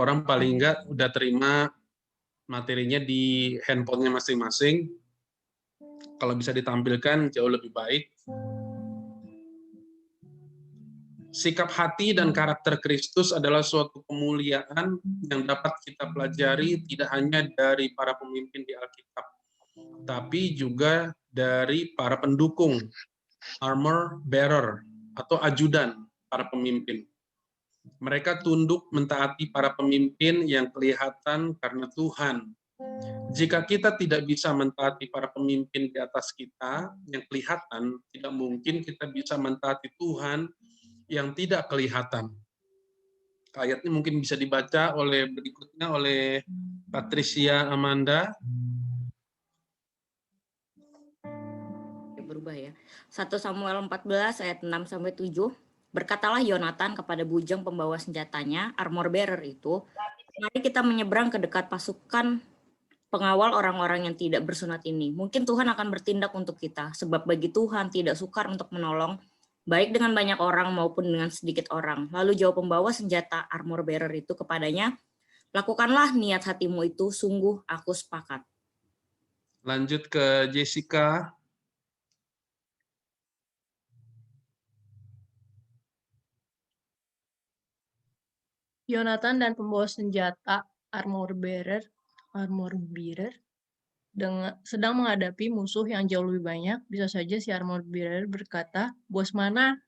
orang paling enggak udah terima materinya di handphonenya masing-masing. Kalau bisa ditampilkan jauh lebih baik. Sikap hati dan karakter Kristus adalah suatu kemuliaan yang dapat kita pelajari tidak hanya dari para pemimpin di Alkitab, tapi juga dari para pendukung, armor bearer, atau ajudan para pemimpin. Mereka tunduk mentaati para pemimpin yang kelihatan karena Tuhan. Jika kita tidak bisa mentaati para pemimpin di atas kita yang kelihatan, tidak mungkin kita bisa mentaati Tuhan yang tidak kelihatan. Ayatnya mungkin bisa dibaca oleh berikutnya oleh Patricia Amanda. Berubah ya. 1 Samuel 14 ayat 6 sampai 7. Berkatalah Yonatan kepada bujang pembawa senjatanya, armor bearer itu, mari kita menyeberang ke dekat pasukan pengawal orang-orang yang tidak bersunat ini. Mungkin Tuhan akan bertindak untuk kita, sebab bagi Tuhan tidak sukar untuk menolong, baik dengan banyak orang maupun dengan sedikit orang. Lalu jawab pembawa senjata armor bearer itu kepadanya, lakukanlah niat hatimu itu, sungguh aku sepakat. Lanjut ke Jessica. Yonatan dan pembawa senjata armor bearer sedang menghadapi musuh yang jauh lebih banyak. Bisa saja si armor bearer berkata, bos, mana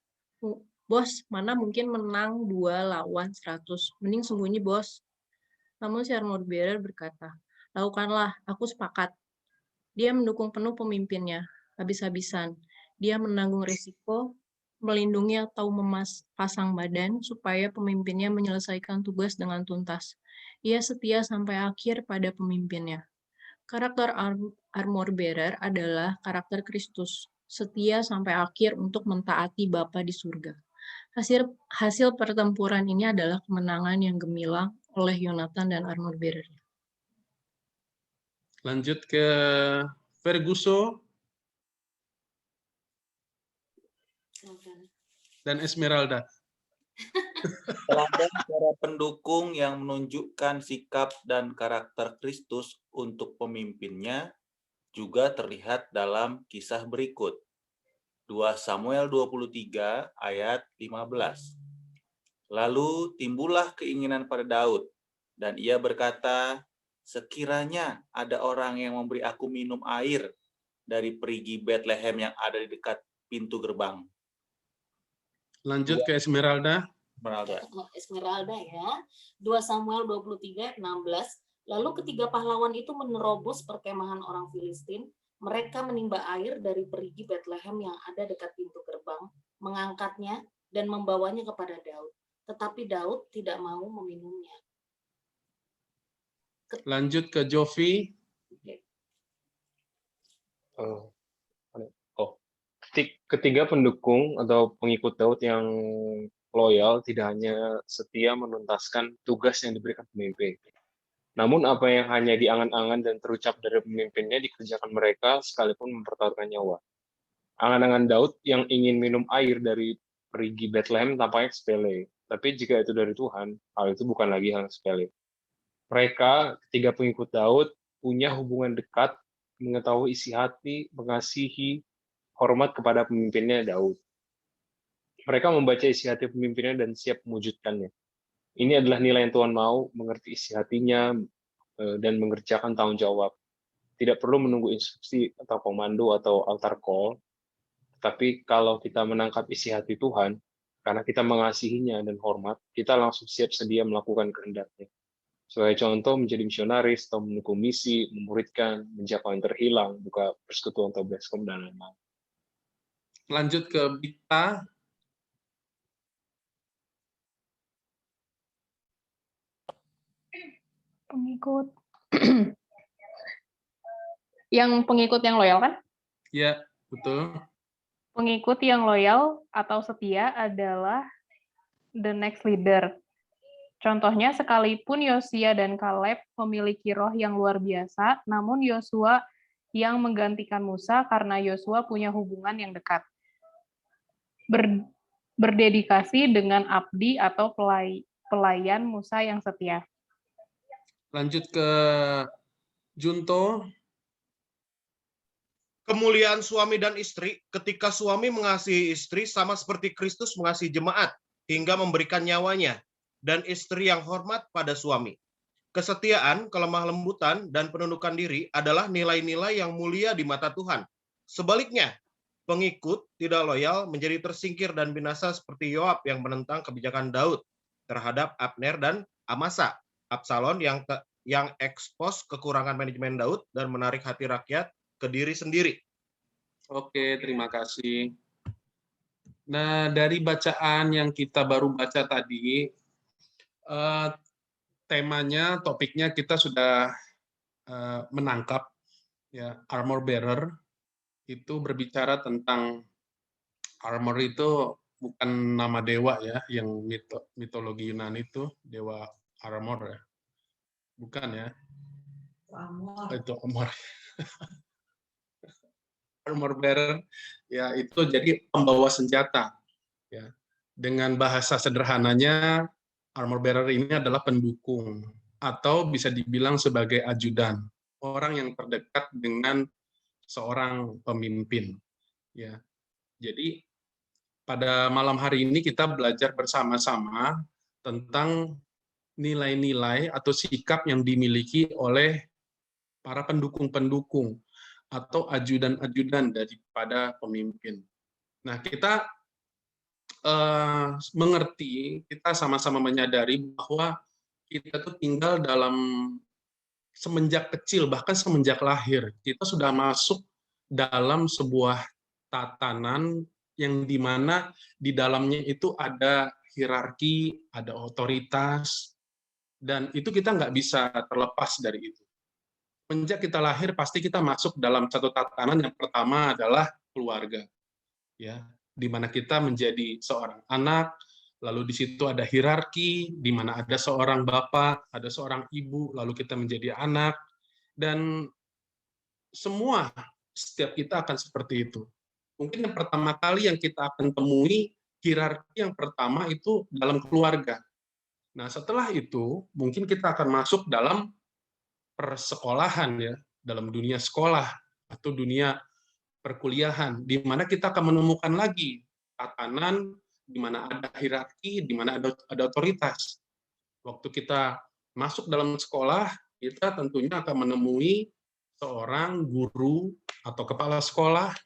mungkin menang 2 lawan 100. Mending sembunyi, bos. Namun si armor bearer berkata, lakukanlah, aku sepakat. Dia mendukung penuh pemimpinnya, habis-habisan. Dia menanggung risiko, melindungi atau pasang badan supaya pemimpinnya menyelesaikan tugas dengan tuntas. Ia setia sampai akhir pada pemimpinnya. Karakter armor bearer adalah karakter Kristus, setia sampai akhir untuk mentaati Bapa di surga. Hasil pertempuran ini adalah kemenangan yang gemilang oleh Yonatan dan armor bearer. Lanjut ke Ferguso dan Esmeralda. Teladan para pendukung yang menunjukkan sikap dan karakter Kristus untuk pemimpinnya juga terlihat dalam kisah berikut. 2 Samuel 23 ayat 15. Lalu timbullah keinginan pada Daud, dan ia berkata, sekiranya ada orang yang memberi aku minum air dari perigi Bethlehem yang ada di dekat pintu gerbang. Lanjut ke Esmeralda. Esmeralda ya. 2 Samuel 23 16. Lalu ketiga pahlawan itu menerobos perkemahan orang Filistin. Mereka menimba air dari perigi Bethlehem yang ada dekat pintu gerbang, mengangkatnya dan membawanya kepada Daud. Tetapi Daud tidak mau meminumnya. Lanjut ke Jovi. Ketiga pendukung atau pengikut Daud yang loyal tidak hanya setia menuntaskan tugas yang diberikan pemimpin. Namun apa yang hanya diangan-angan dan terucap dari pemimpinnya dikerjakan mereka sekalipun mempertaruhkan nyawa. Angan-angan Daud yang ingin minum air dari perigi Bethlehem tampaknya sepele. Tapi jika itu dari Tuhan, hal itu bukan lagi hal sepele. Mereka, ketiga pengikut Daud, punya hubungan dekat, mengetahui isi hati, mengasihi, hormat kepada pemimpinnya Daud. Mereka membaca isi hati pemimpinnya dan siap mewujudkannya. Ini adalah nilai yang Tuhan mau, mengerti isi hatinya, dan mengerjakan tanggung jawab. Tidak perlu menunggu instruksi atau komando atau altar call, tapi kalau kita menangkap isi hati Tuhan, karena kita mengasihinya dan hormat, kita langsung siap sedia melakukan kehendaknya. Sebagai contoh, menjadi misionaris atau mendukung misi, memuridkan, menjangkau yang terhilang, buka persekutuan atau baskom, dan lain-lain. Lanjut ke Bita. Pengikut pengikut yang loyal kan? Ya, betul. Pengikut yang loyal atau setia adalah the next leader. Contohnya, sekalipun Yosia dan Kaleb memiliki roh yang luar biasa, namun Yosua yang menggantikan Musa karena Yosua punya hubungan yang dekat. Berdedikasi dengan abdi atau pelayan Musa yang setia. Lanjut ke Junto. Kemuliaan suami dan istri, ketika suami mengasihi istri sama seperti Kristus mengasihi jemaat hingga memberikan nyawanya, dan istri yang hormat pada suami. Kesetiaan, kelemah lembutan, dan penundukan diri adalah nilai-nilai yang mulia di mata Tuhan. Sebaliknya, pengikut tidak loyal menjadi tersingkir dan binasa seperti Yoab yang menentang kebijakan Daud terhadap Abner dan Amasa. Absalom yang ekspos kekurangan manajemen Daud dan menarik hati rakyat ke diri sendiri. Oke, terima kasih. Nah, dari bacaan yang kita baru baca tadi, temanya, topiknya kita sudah menangkap, ya, armor bearer itu berbicara tentang armor itu bukan nama dewa ya, yang mitologi Yunani itu dewa armor ya, bukan ya? Itu armor. Armor bearer ya itu jadi pembawa senjata ya. Dengan bahasa sederhananya armor bearer ini adalah pendukung atau bisa dibilang sebagai ajudan, orang yang terdekat dengan seorang pemimpin ya. Jadi pada malam hari ini kita belajar bersama-sama tentang nilai-nilai atau sikap yang dimiliki oleh para pendukung-pendukung atau ajudan-ajudan daripada pemimpin. Nah, kita mengerti, kita sama-sama menyadari bahwa kita tuh tinggal dalam semenjak kecil, bahkan semenjak lahir, kita sudah masuk dalam sebuah tatanan yang dimana di dalamnya itu ada hierarki, ada otoritas, dan itu kita nggak bisa terlepas dari itu. Sejak kita lahir pasti kita masuk dalam satu tatanan yang pertama adalah keluarga, ya, di mana kita menjadi seorang anak, lalu di situ ada hierarki, di mana ada seorang bapak, ada seorang ibu, lalu kita menjadi anak, dan semua setiap kita akan seperti itu. Mungkin yang pertama kali yang kita akan temui hierarki yang pertama itu dalam keluarga. Nah, setelah itu mungkin kita akan masuk dalam persekolahan ya, dalam dunia sekolah atau dunia perkuliahan, di mana kita akan menemukan lagi tatanan di mana ada hierarki, di mana ada otoritas. Waktu kita masuk dalam sekolah, kita tentunya akan menemui seorang guru atau kepala sekolah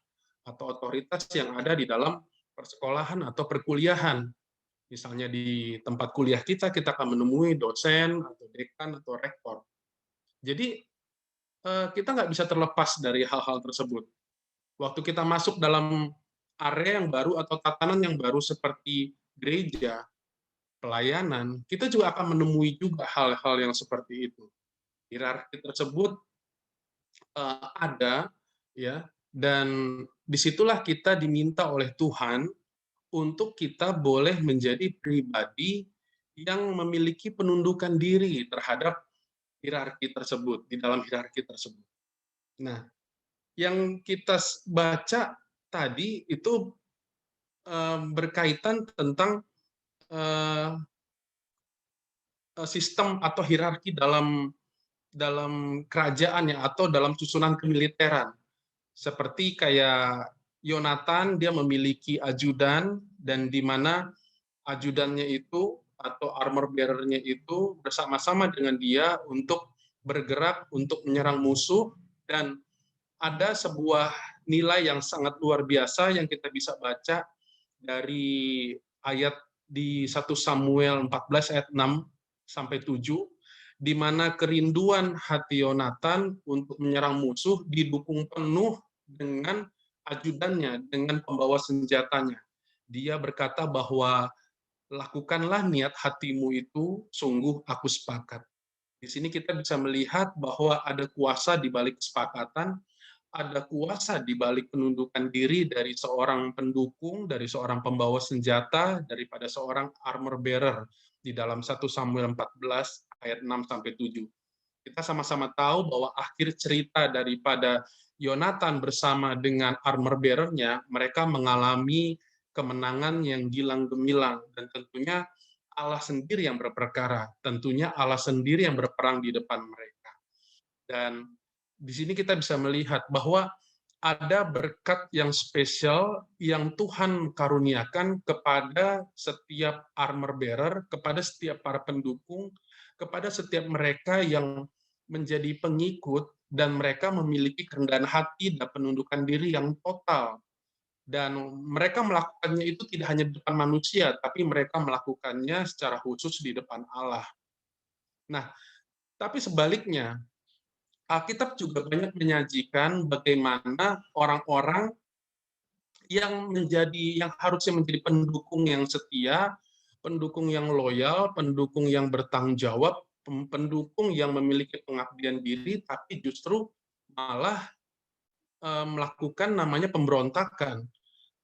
atau otoritas yang ada di dalam persekolahan atau perkuliahan. Misalnya di tempat kuliah kita akan menemui dosen atau dekan atau rektor. Jadi kita nggak bisa terlepas dari hal-hal tersebut. Waktu kita masuk dalam area yang baru atau tatanan yang baru seperti gereja, pelayanan, kita juga akan menemui juga hal-hal yang seperti itu. Hierarki tersebut ada, ya, dan disitulah kita diminta oleh Tuhan untuk kita boleh menjadi pribadi yang memiliki penundukan diri terhadap hierarki tersebut, di dalam hierarki tersebut. Nah, yang kita baca tadi itu berkaitan tentang sistem atau hierarki dalam kerajaan ya, atau dalam susunan kemiliteran. Seperti kayak Yonatan, dia memiliki ajudan, dan di mana ajudannya itu atau armor bearer-nya itu bersama-sama dengan dia untuk bergerak untuk menyerang musuh, dan ada sebuah nilai yang sangat luar biasa yang kita bisa baca dari ayat di 1 Samuel 14 ayat 6 sampai 7, di mana kerinduan hati Yonatan untuk menyerang musuh didukung penuh dengan ajudannya, dengan pembawa senjatanya. Dia berkata bahwa lakukanlah niat hatimu itu, sungguh aku sepakat. Di sini kita bisa melihat bahwa ada kuasa di balik kesepakatan, ada kuasa di balik penundukan diri dari seorang pendukung, dari seorang pembawa senjata, daripada seorang armor bearer di dalam 1 Samuel 14 ayat 6 sampai 7. Kita sama-sama tahu bahwa akhir cerita daripada Yonatan bersama dengan armor bearer-nya, mereka mengalami kemenangan yang gilang gemilang, dan tentunya Allah sendiri yang berperkara. Tentunya Allah sendiri yang berperang di depan mereka. Dan di sini kita bisa melihat bahwa ada berkat yang spesial yang Tuhan karuniakan kepada setiap armor bearer, kepada setiap para pendukung, kepada setiap mereka yang menjadi pengikut, dan mereka memiliki kerendahan hati dan penundukan diri yang total. Dan mereka melakukannya itu tidak hanya di depan manusia, tapi mereka melakukannya secara khusus di depan Allah. Nah, tapi sebaliknya, Alkitab juga banyak menyajikan bagaimana orang-orang yang harusnya menjadi pendukung yang setia, pendukung yang loyal, pendukung yang bertanggung jawab, pendukung yang memiliki pengabdian diri, tapi justru malah melakukan namanya pemberontakan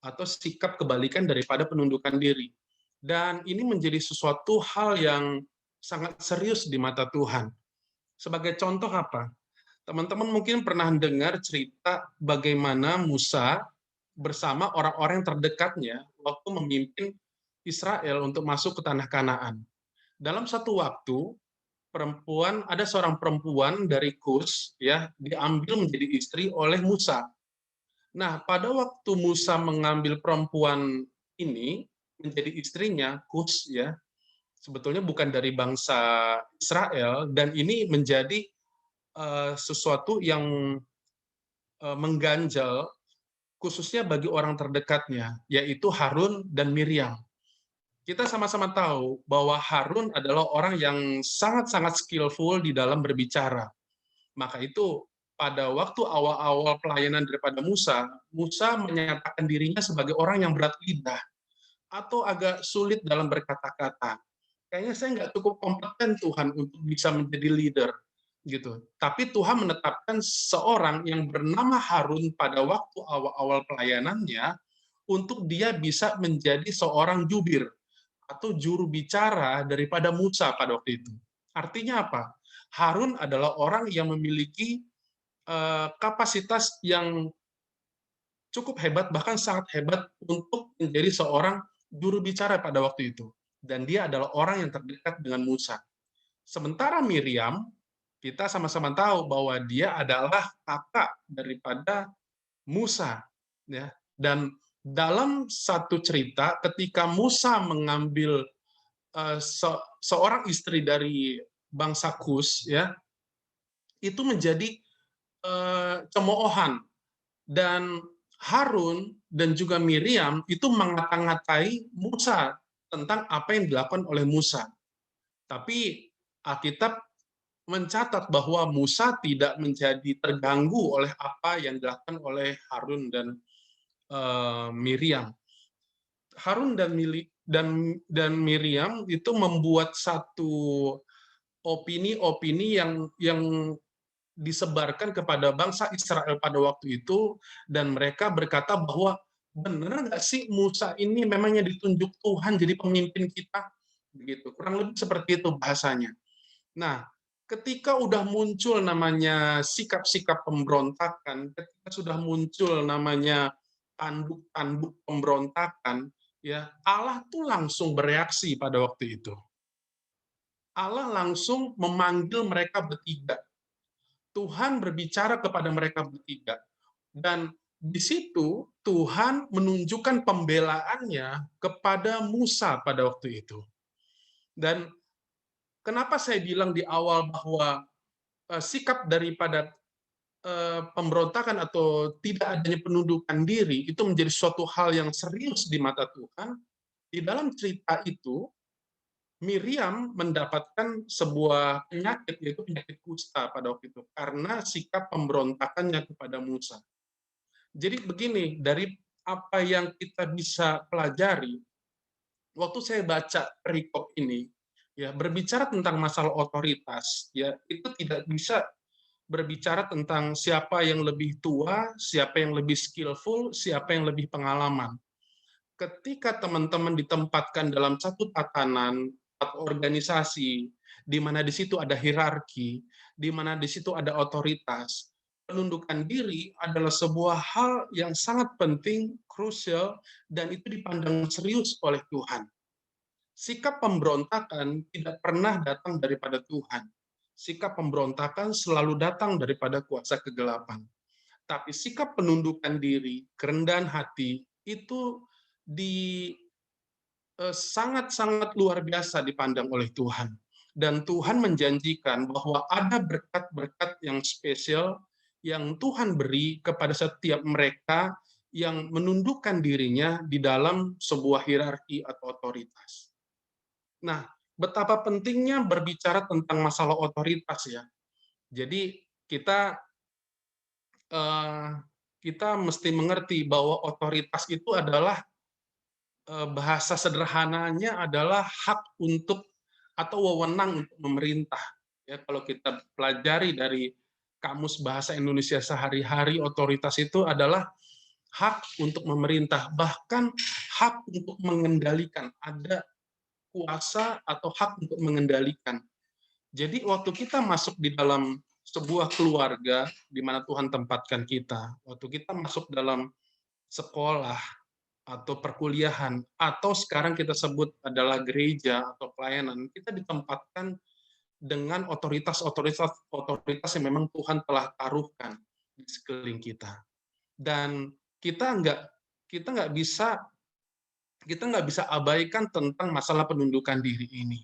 atau sikap kebalikan daripada penundukan diri. Dan ini menjadi sesuatu hal yang sangat serius di mata Tuhan. Sebagai contoh apa? Teman-teman mungkin pernah dengar cerita bagaimana Musa bersama orang-orang terdekatnya waktu memimpin Israel untuk masuk ke tanah Kanaan. Dalam satu waktu, ada seorang perempuan dari Kus ya diambil menjadi istri oleh Musa. Nah, pada waktu Musa mengambil perempuan ini menjadi istrinya, Kus ya, sebetulnya bukan dari bangsa Israel, dan ini menjadi sesuatu yang mengganjal khususnya bagi orang terdekatnya, yaitu Harun dan Miriam. Kita sama-sama tahu bahwa Harun adalah orang yang sangat-sangat skillful di dalam berbicara. Maka itu pada waktu awal-awal pelayanan daripada Musa, Musa menyatakan dirinya sebagai orang yang berat lidah atau agak sulit dalam berkata-kata. Kayaknya saya nggak cukup kompeten Tuhan untuk bisa menjadi leader gitu. Tapi Tuhan menetapkan seorang yang bernama Harun pada waktu awal-awal pelayanannya untuk dia bisa menjadi seorang jubir atau juru bicara daripada Musa pada waktu itu. Artinya apa? Harun adalah orang yang memiliki kapasitas yang cukup hebat, bahkan sangat hebat untuk menjadi seorang juru bicara pada waktu itu. Dan dia adalah orang yang terdekat dengan Musa. Sementara Miriam, kita sama-sama tahu bahwa dia adalah kakak daripada Musa. Ya. Dan dalam satu cerita, ketika Musa mengambil seorang istri dari bangsa Kus, ya, itu menjadi cemoohan. Dan Harun dan juga Miriam itu mengata-ngatai Musa tentang apa yang dilakukan oleh Musa. Tapi Alkitab mencatat bahwa Musa tidak menjadi terganggu oleh apa yang dilakukan oleh Harun dan Miriam. Harun dan Miriam itu membuat satu opini-opini yang disebarkan kepada bangsa Israel pada waktu itu, dan mereka berkata bahwa benar nggak sih Musa ini memangnya ditunjuk Tuhan jadi pemimpin kita, begitu, kurang lebih seperti itu bahasanya. Nah, ketika udah muncul namanya sikap-sikap pemberontakan, ketika sudah muncul namanya tanduk-tanduk pemberontakan, ya Allah tuh langsung bereaksi pada waktu itu. Allah langsung memanggil mereka bertiga. Tuhan berbicara kepada mereka bertiga. Dan di situ Tuhan menunjukkan pembelaannya kepada Musa pada waktu itu. Dan kenapa saya bilang di awal bahwa sikap daripada pemberontakan atau tidak adanya penundukan diri itu menjadi suatu hal yang serius di mata Tuhan. Di dalam cerita itu, Miriam mendapatkan sebuah penyakit, yaitu penyakit kusta pada waktu itu, karena sikap pemberontakannya kepada Musa. Jadi begini, dari apa yang kita bisa pelajari, waktu saya baca perikop ini, ya berbicara tentang masalah otoritas, ya itu tidak bisa berbicara tentang siapa yang lebih tua, siapa yang lebih skillful, siapa yang lebih pengalaman. Ketika teman-teman ditempatkan dalam satu tatanan atau organisasi, di mana di situ ada hierarki, di mana di situ ada otoritas, penundukan diri adalah sebuah hal yang sangat penting, krusial, dan itu dipandang serius oleh Tuhan. sikap pemberontakan tidak pernah datang daripada Tuhan. Sikap pemberontakan selalu datang daripada kuasa kegelapan. Tapi sikap penundukan diri, kerendahan hati, itu sangat-sangat luar biasa dipandang oleh Tuhan. Dan Tuhan menjanjikan bahwa ada berkat-berkat yang spesial yang Tuhan beri kepada setiap mereka yang menundukkan dirinya di dalam sebuah hierarki atau otoritas. Nah, betapa pentingnya berbicara tentang masalah otoritas ya. Jadi kita mesti mengerti bahwa otoritas itu adalah bahasa sederhananya adalah hak untuk atau wewenang untuk memerintah. Ya, kalau kita pelajari dari Kamus Bahasa Indonesia sehari-hari, otoritas itu adalah hak untuk memerintah, bahkan hak untuk mengendalikan. Ada kuasa atau hak untuk mengendalikan. Jadi waktu kita masuk di dalam sebuah keluarga di mana Tuhan tempatkan kita, waktu kita masuk dalam sekolah atau perkuliahan, atau sekarang kita sebut adalah gereja atau pelayanan, kita ditempatkan dengan otoritas yang memang Tuhan telah taruhkan di sekeliling kita. Dan kita nggak bisa abaikan tentang masalah penundukan diri ini.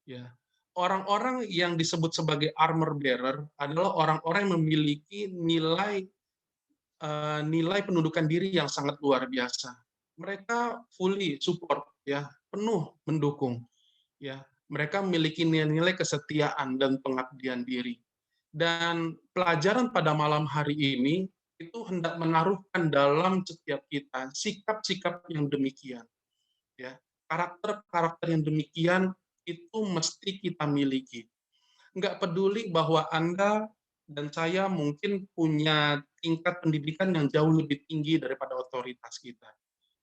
Ya, orang-orang yang disebut sebagai armor bearer adalah orang-orang yang memiliki nilai penundukan diri yang sangat luar biasa. Mereka fully support, ya, penuh mendukung, ya. Mereka memiliki nilai-nilai kesetiaan dan pengabdian diri. Dan pelajaran pada malam hari ini itu hendak menaruhkan dalam setiap kita sikap-sikap yang demikian. Ya, karakter-karakter yang demikian itu mesti kita miliki. Nggak peduli bahwa Anda dan saya mungkin punya tingkat pendidikan yang jauh lebih tinggi daripada otoritas kita.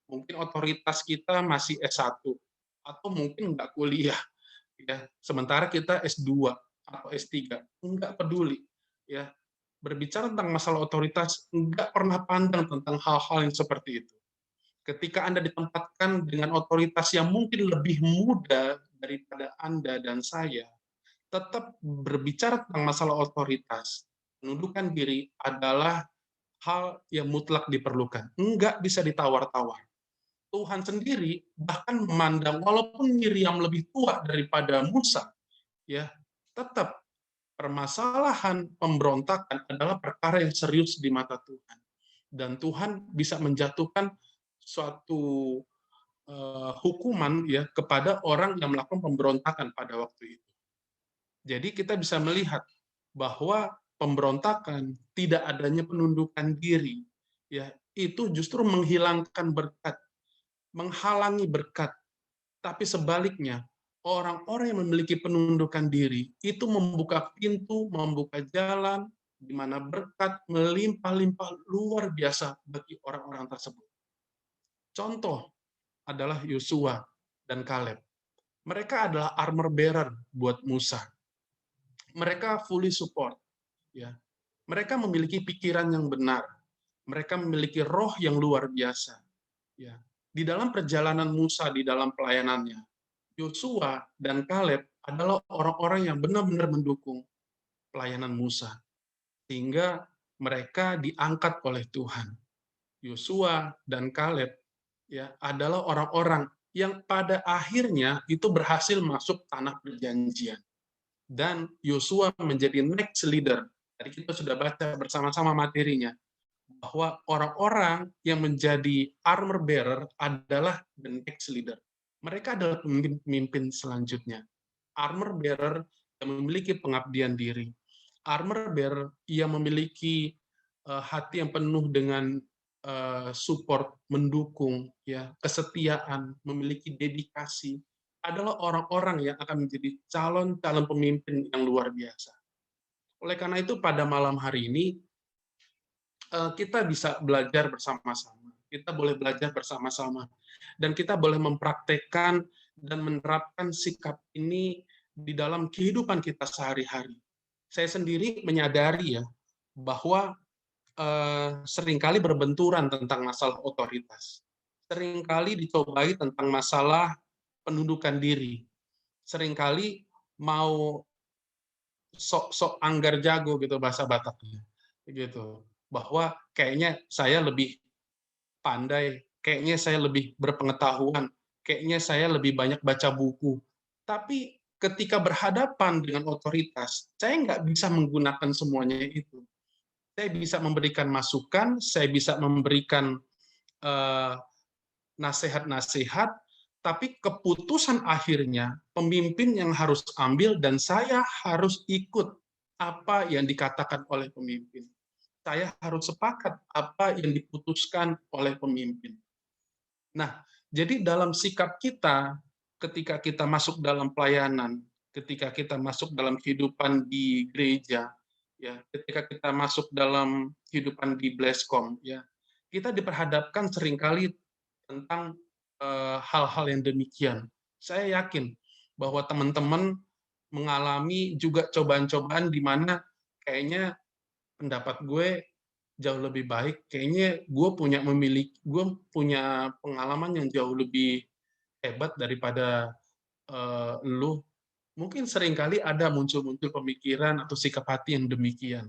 Mungkin otoritas kita masih S1 atau mungkin nggak kuliah, ya. Sementara kita S2 atau S3, nggak peduli, ya. Berbicara tentang masalah otoritas, nggak pernah pandang tentang hal-hal yang seperti itu. Ketika Anda ditempatkan dengan otoritas yang mungkin lebih muda daripada Anda dan saya, tetap berbicara tentang masalah otoritas, penundukan diri adalah hal yang mutlak diperlukan. Enggak bisa ditawar-tawar. Tuhan sendiri bahkan memandang, walaupun Miriam lebih tua daripada Musa, ya, tetap permasalahan pemberontakan adalah perkara yang serius di mata Tuhan. Dan Tuhan bisa menjatuhkan suatu hukuman, ya, kepada orang yang melakukan pemberontakan pada waktu itu. Jadi kita bisa melihat bahwa pemberontakan, tidak adanya penundukan diri, ya, itu justru menghilangkan berkat, menghalangi berkat. Tapi sebaliknya, orang-orang yang memiliki penundukan diri itu membuka pintu, membuka jalan di mana berkat melimpah-limpah luar biasa bagi orang-orang tersebut. Contoh adalah Yosua dan Kaleb. Mereka adalah armor bearer buat Musa. Mereka fully support, ya. Mereka memiliki pikiran yang benar. Mereka memiliki roh yang luar biasa, ya. Di dalam perjalanan Musa di dalam pelayanannya, Yosua dan Kaleb adalah orang-orang yang benar-benar mendukung pelayanan Musa, sehingga mereka diangkat oleh Tuhan. Yosua dan Kaleb, ya, adalah orang-orang yang pada akhirnya itu berhasil masuk tanah perjanjian. Dan Yosua menjadi next leader. Tadi kita sudah baca bersama-sama materinya, bahwa orang-orang yang menjadi armor bearer adalah the next leader. Mereka adalah pemimpin selanjutnya. Armor bearer yang memiliki pengabdian diri. Armor bearer yang memiliki hati yang penuh dengan support, mendukung, ya, kesetiaan, memiliki dedikasi, adalah orang-orang yang akan menjadi calon-calon pemimpin yang luar biasa. Oleh karena itu, pada malam hari ini, kita bisa belajar bersama-sama. Kita boleh belajar bersama-sama. Dan kita boleh mempraktekkan dan menerapkan sikap ini di dalam kehidupan kita sehari-hari. Saya sendiri menyadari, ya, bahwa seringkali berbenturan tentang masalah otoritas. Seringkali dicobai tentang masalah pendudukan diri. Seringkali mau sok-sok anggar jago gitu bahasa Bataknya. Gitu. Bahwa kayaknya saya lebih pandai, kayaknya saya lebih berpengetahuan, kayaknya saya lebih banyak baca buku. Tapi ketika berhadapan dengan otoritas, saya nggak bisa menggunakan semuanya itu. Saya bisa memberikan masukan, saya bisa memberikan nasihat-nasihat, tapi keputusan akhirnya pemimpin yang harus ambil dan saya harus ikut apa yang dikatakan oleh pemimpin. Saya harus sepakat apa yang diputuskan oleh pemimpin. Nah, jadi dalam sikap kita ketika kita masuk dalam pelayanan, ketika kita masuk dalam kehidupan di gereja, ya, ketika kita masuk dalam kehidupan di Bleskom, ya, kita diperhadapkan seringkali tentang hal-hal yang demikian. Saya yakin bahwa teman-teman mengalami juga cobaan-cobaan di mana kayaknya pendapat gue jauh lebih baik, kayaknya gue punya pengalaman yang jauh lebih hebat daripada lu. Mungkin seringkali ada muncul-muncul pemikiran atau sikap hati yang demikian.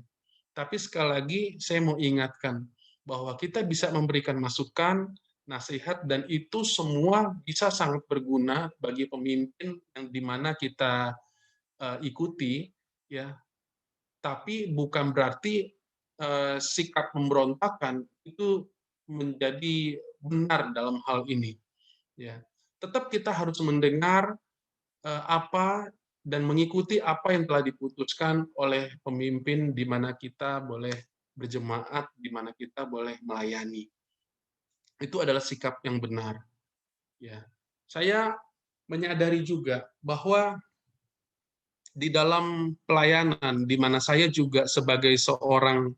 Tapi sekali lagi saya mau ingatkan bahwa kita bisa memberikan masukan, nasihat, dan itu semua bisa sangat berguna bagi pemimpin yang dimana kita ikuti, ya. Tapi bukan berarti sikap pemberontakan itu menjadi benar dalam hal ini. Ya, tetap kita harus mendengar apa dan mengikuti apa yang telah diputuskan oleh pemimpin di mana kita boleh berjemaat, di mana kita boleh melayani. Itu adalah sikap yang benar. Ya, saya menyadari juga bahwa di dalam pelayanan, di mana saya juga sebagai seorang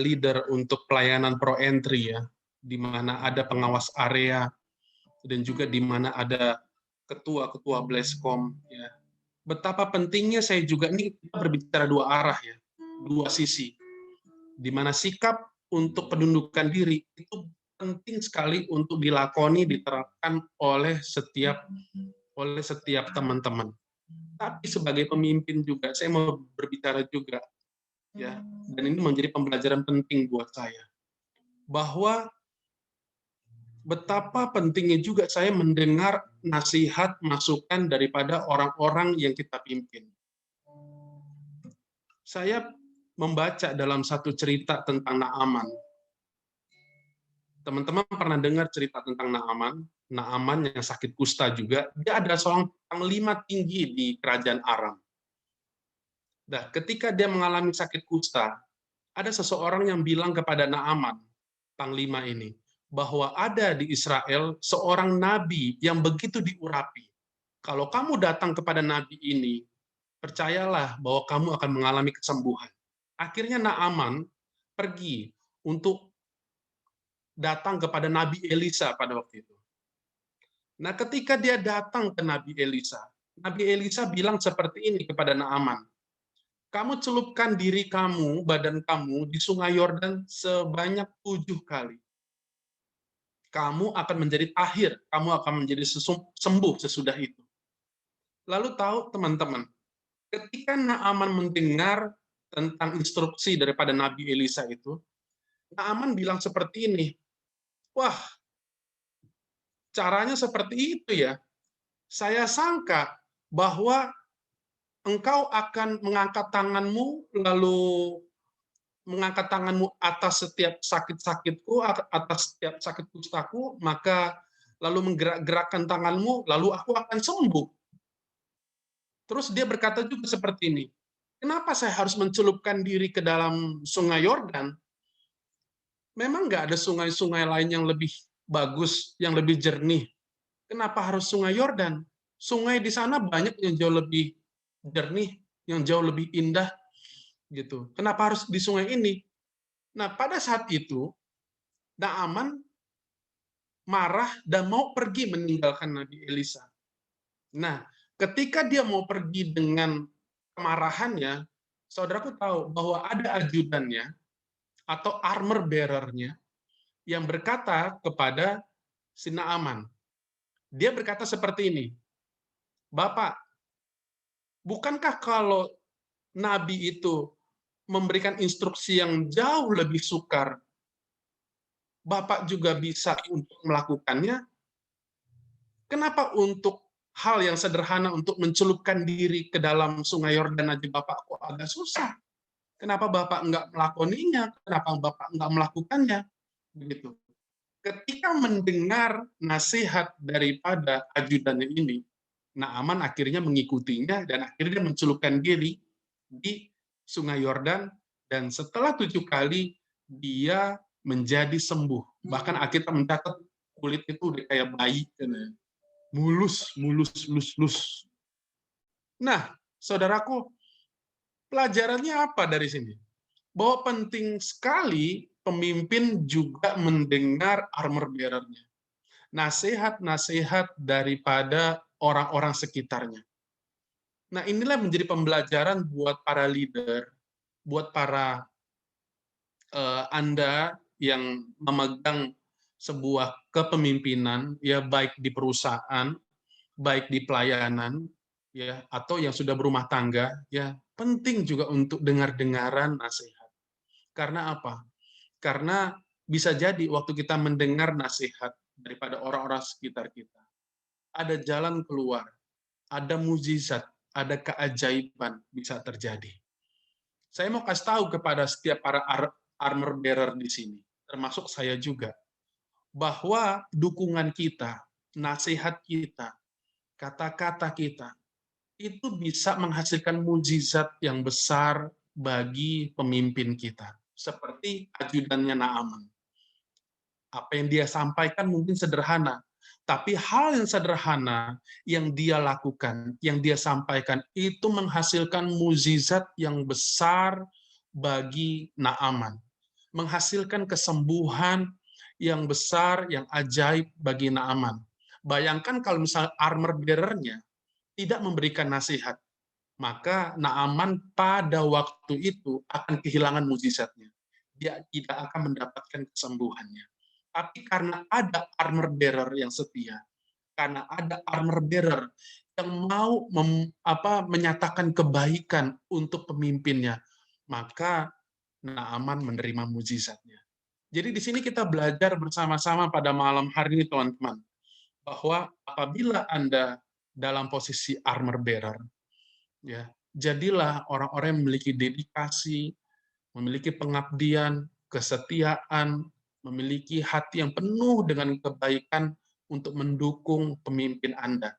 leader untuk pelayanan pro entry, ya, di mana ada pengawas area dan juga di mana ada ketua-ketua Bleskom, ya. Betapa pentingnya saya juga ini berbicara dua arah, ya, dua sisi, di mana sikap untuk pendudukan diri itu penting sekali untuk dilakoni, diterapkan oleh setiap teman-teman. Tapi sebagai pemimpin juga saya mau berbicara juga, ya, dan ini menjadi pembelajaran penting buat saya, bahwa betapa pentingnya juga saya mendengar nasihat, masukan daripada orang-orang yang kita pimpin. Saya membaca dalam satu cerita tentang Naaman. Teman-teman pernah dengar cerita tentang Naaman? Naaman yang sakit kusta juga. Dia adalah seorang panglima tinggi di kerajaan Aram. Nah, ketika dia mengalami sakit kusta, ada seseorang yang bilang kepada Naaman, panglima ini, bahwa ada di Israel seorang nabi yang begitu diurapi. Kalau kamu datang kepada nabi ini, percayalah bahwa kamu akan mengalami kesembuhan. Akhirnya Naaman pergi untuk datang kepada Nabi Elisa pada waktu itu. Nah, ketika dia datang ke Nabi Elisa bilang seperti ini kepada Naaman, kamu celupkan diri kamu, badan kamu di sungai Yordan sebanyak 7 kali. Kamu akan menjadi tahir, kamu akan menjadi sembuh sesudah itu. Lalu tahu teman-teman, ketika Naaman mendengar tentang instruksi daripada Nabi Elisa itu, Naaman bilang seperti ini, wah, caranya seperti itu ya. Saya sangka bahwa engkau akan mengangkat tanganmu, lalu mengangkat tanganmu atas setiap sakit-sakitku, atas setiap sakit kustaku, maka lalu menggerak-gerakkan tanganmu, lalu aku akan sembuh. Terus dia berkata juga seperti ini, kenapa saya harus mencelupkan diri ke dalam sungai Yordan? Memang nggak ada sungai-sungai lain yang lebih bagus, yang lebih jernih. Kenapa harus sungai Yordan? Sungai di sana banyak yang jauh lebih jernih, yang jauh lebih indah, gitu. Kenapa harus di sungai ini? Nah, pada saat itu Naaman marah dan mau pergi meninggalkan Nabi Elisa. Nah, ketika dia mau pergi dengan kemarahannya, saudaraku tahu bahwa ada ajudannya atau armor bearer-nya yang berkata kepada si Naaman, Dia berkata seperti ini, Bapak, bukankah kalau Nabi itu memberikan instruksi yang jauh lebih sukar, Bapak juga bisa untuk melakukannya? Kenapa untuk hal yang sederhana untuk mencelupkan diri ke dalam sungai Yordan aja Bapak kok agak susah? Kenapa Bapak enggak melakoninya? Kenapa Bapak enggak melakukannya? Begitu. Ketika mendengar nasihat daripada ajudannya ini, Naaman akhirnya mengikutinya dan akhirnya mencelupkan diri di sungai Yordan, dan setelah 7 kali dia menjadi sembuh. Bahkan Alkitab mencatat kulit itu udah kayak bayi, mulus, mulus, mulus, mulus. Nah, saudaraku, pelajarannya apa dari sini? Bahwa penting sekali pemimpin juga mendengar armor bearer-nya. Nasihat-nasihat daripada orang-orang sekitarnya. Nah, inilah menjadi pembelajaran buat para leader, buat para Anda yang memegang sebuah kepemimpinan, ya baik di perusahaan, baik di pelayanan, ya atau yang sudah berumah tangga, ya penting juga untuk dengar-dengaran nasihat. Karena apa? Karena bisa jadi waktu kita mendengar nasihat daripada orang-orang sekitar kita, ada jalan keluar, ada mukjizat, ada keajaiban bisa terjadi. Saya mau kasih tahu kepada setiap para armor bearer di sini, termasuk saya juga, bahwa dukungan kita, nasihat kita, kata-kata kita, itu bisa menghasilkan mukjizat yang besar bagi pemimpin kita. Seperti ajudannya Naaman. Apa yang dia sampaikan mungkin sederhana, tapi hal yang sederhana yang dia lakukan, yang dia sampaikan, itu menghasilkan mukjizat yang besar bagi Naaman. Menghasilkan kesembuhan yang besar, yang ajaib bagi Naaman. Bayangkan kalau misalnya armor bearer-nya tidak memberikan nasihat, maka Naaman pada waktu itu akan kehilangan mukjizatnya. Dia tidak akan mendapatkan kesembuhannya. Tapi karena ada armor bearer yang setia, karena ada armor bearer yang mau menyatakan kebaikan untuk pemimpinnya, maka Naaman menerima mukjizatnya. Jadi di sini kita belajar bersama-sama pada malam hari ini, teman-teman, bahwa apabila Anda dalam posisi armor bearer, ya, jadilah orang-orang yang memiliki dedikasi, memiliki pengabdian, kesetiaan, memiliki hati yang penuh dengan kebaikan untuk mendukung pemimpin Anda.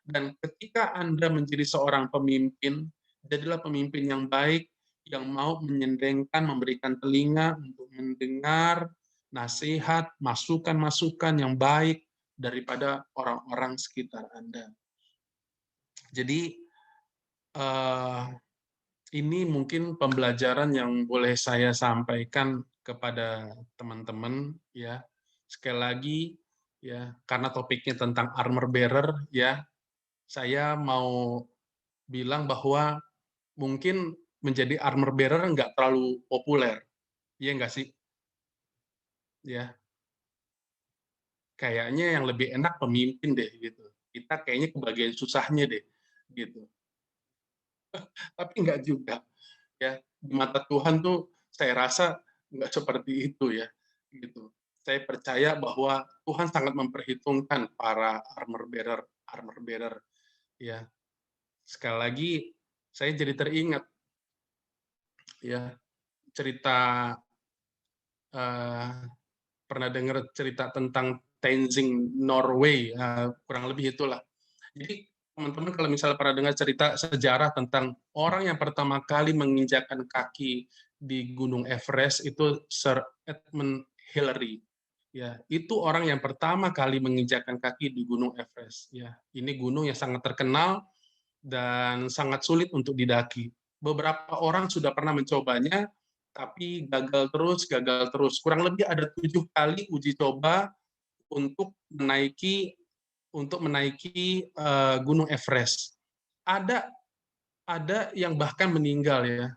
Dan ketika Anda menjadi seorang pemimpin, jadilah pemimpin yang baik, yang mau menyendengkan, memberikan telinga untuk mendengar nasihat, masukan-masukan yang baik daripada orang-orang sekitar Anda. Jadi, ini mungkin pembelajaran yang boleh saya sampaikan kepada teman-teman, ya. Sekali lagi, ya, karena topiknya tentang armor bearer, ya, saya mau bilang bahwa mungkin menjadi armor bearer nggak terlalu populer, ya nggak sih? Ya, kayaknya yang lebih enak pemimpin deh, gitu. Kita kayaknya kebagian susahnya deh, gitu. Tapi nggak juga. Ya, di mata Tuhan tuh saya rasa nggak seperti itu ya, gitu. Saya percaya bahwa Tuhan sangat memperhitungkan para armor bearer, ya. Sekali lagi saya jadi teringat ya cerita, pernah dengar cerita tentang Tenzing Norway, kurang lebih itulah. Jadi teman-teman kalau misalnya pernah dengar cerita sejarah tentang orang yang pertama kali menginjakkan kaki di Gunung Everest itu Sir Edmund Hillary. Ya, itu orang yang pertama kali menginjakkan kaki di Gunung Everest. Ya, ini gunung yang sangat terkenal dan sangat sulit untuk didaki. Beberapa orang sudah pernah mencobanya, tapi gagal terus. Kurang lebih ada 7 kali uji coba untuk menaiki Gunung Everest. Ada yang bahkan meninggal ya.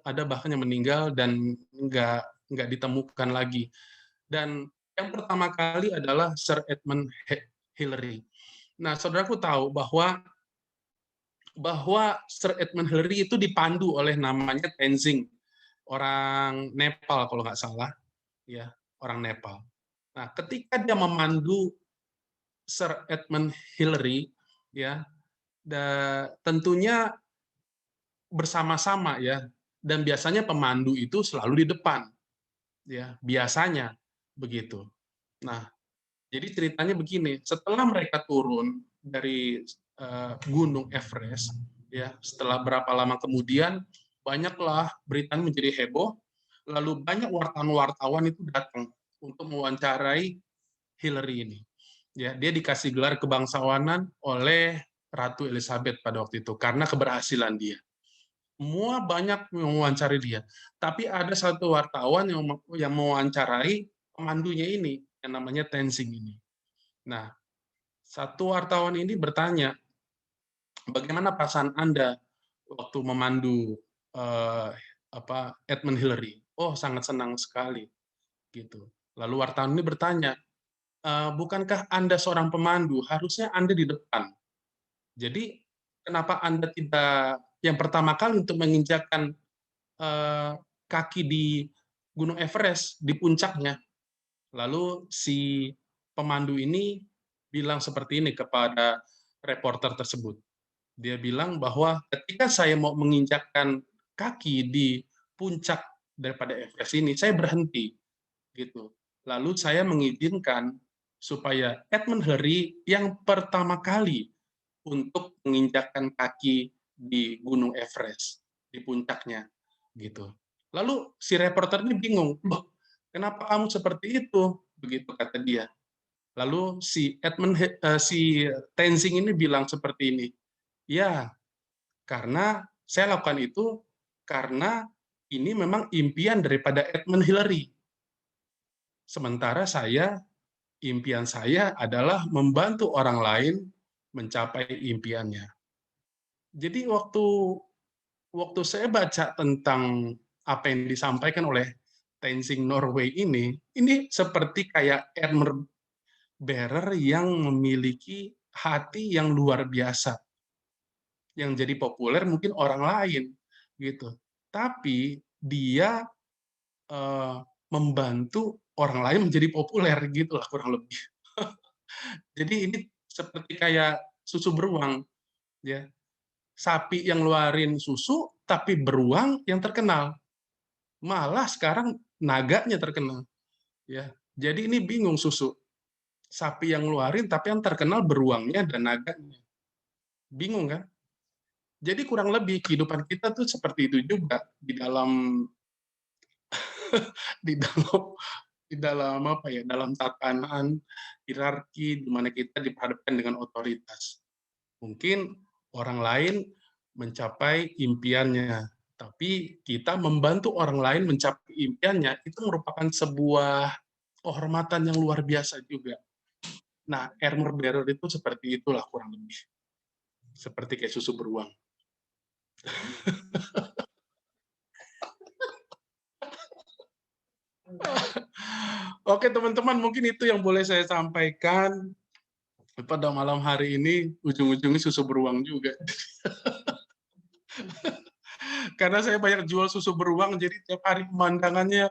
Ada bahkan yang meninggal dan nggak ditemukan lagi. Dan yang pertama kali adalah Sir Edmund Hillary. Nah, saudaraku tahu bahwa Sir Edmund Hillary itu dipandu oleh namanya Tenzing, orang Nepal kalau nggak salah, ya, orang Nepal. Nah, ketika dia memandu Sir Edmund Hillary, ya, tentunya bersama-sama, ya, dan biasanya pemandu itu selalu di depan, ya, biasanya begitu. Nah, jadi ceritanya begini, setelah mereka turun dari Gunung Everest, ya, setelah berapa lama kemudian, banyaklah berita menjadi heboh, lalu banyak wartawan-wartawan itu datang untuk mewawancarai Hillary ini. Ya, dia dikasih gelar kebangsawanan oleh Ratu Elizabeth pada waktu itu karena keberhasilan dia. Semua banyak mewawancari dia, tapi ada satu wartawan yang mewawancarai pemandunya ini, yang namanya Tenzing ini. Nah, satu wartawan ini bertanya, bagaimana perasaan Anda waktu memandu Edmund Hillary? Oh, sangat senang sekali, gitu. Lalu wartawan ini bertanya, bukankah Anda seorang pemandu? Harusnya Anda di depan. Jadi, kenapa Anda tidak yang pertama kali untuk menginjakkan kaki di Gunung Everest, di puncaknya? Lalu si pemandu ini bilang seperti ini kepada reporter tersebut. Dia bilang bahwa ketika saya mau menginjakkan kaki di puncak daripada Everest ini, saya berhenti, gitu. Lalu saya mengizinkan supaya Edmund Hillary yang pertama kali untuk menginjakkan kaki di Gunung Everest, di puncaknya, gitu. Lalu si reporter ini bingung, loh, kenapa kamu seperti itu? Begitu kata dia. Lalu si Tenzing ini bilang seperti ini, ya, karena saya lakukan itu karena ini memang impian daripada Edmund Hillary. Sementara impian saya adalah membantu orang lain mencapai impiannya. Jadi waktu saya baca tentang apa yang disampaikan oleh Tenzing Norway ini seperti kayak armor bearer yang memiliki hati yang luar biasa, yang jadi populer mungkin orang lain, gitu. Tapi dia membantu orang lain menjadi populer, gitulah kurang lebih. Jadi ini seperti kayak susu beruang, ya. Sapi yang ngeluarin susu, tapi beruang yang terkenal. Malah sekarang naganya terkenal, ya. Jadi ini bingung susu. Sapi yang ngeluarin, tapi yang terkenal beruangnya dan naganya. Bingung kan? Jadi kurang lebih kehidupan kita tuh seperti itu juga di dalam dalam tatanan hierarki di mana kita diperhadapkan dengan otoritas. Mungkin orang lain mencapai impiannya, tapi kita membantu orang lain mencapai impiannya itu merupakan sebuah kehormatan yang luar biasa juga. Nah, armor bearer itu seperti itulah kurang lebih. Seperti kayak susu beruang. Oke teman-teman, mungkin itu yang boleh saya sampaikan pada malam hari ini. Ujung-ujungnya susu beruang juga. Karena saya banyak jual susu beruang, jadi tiap hari pemandangannya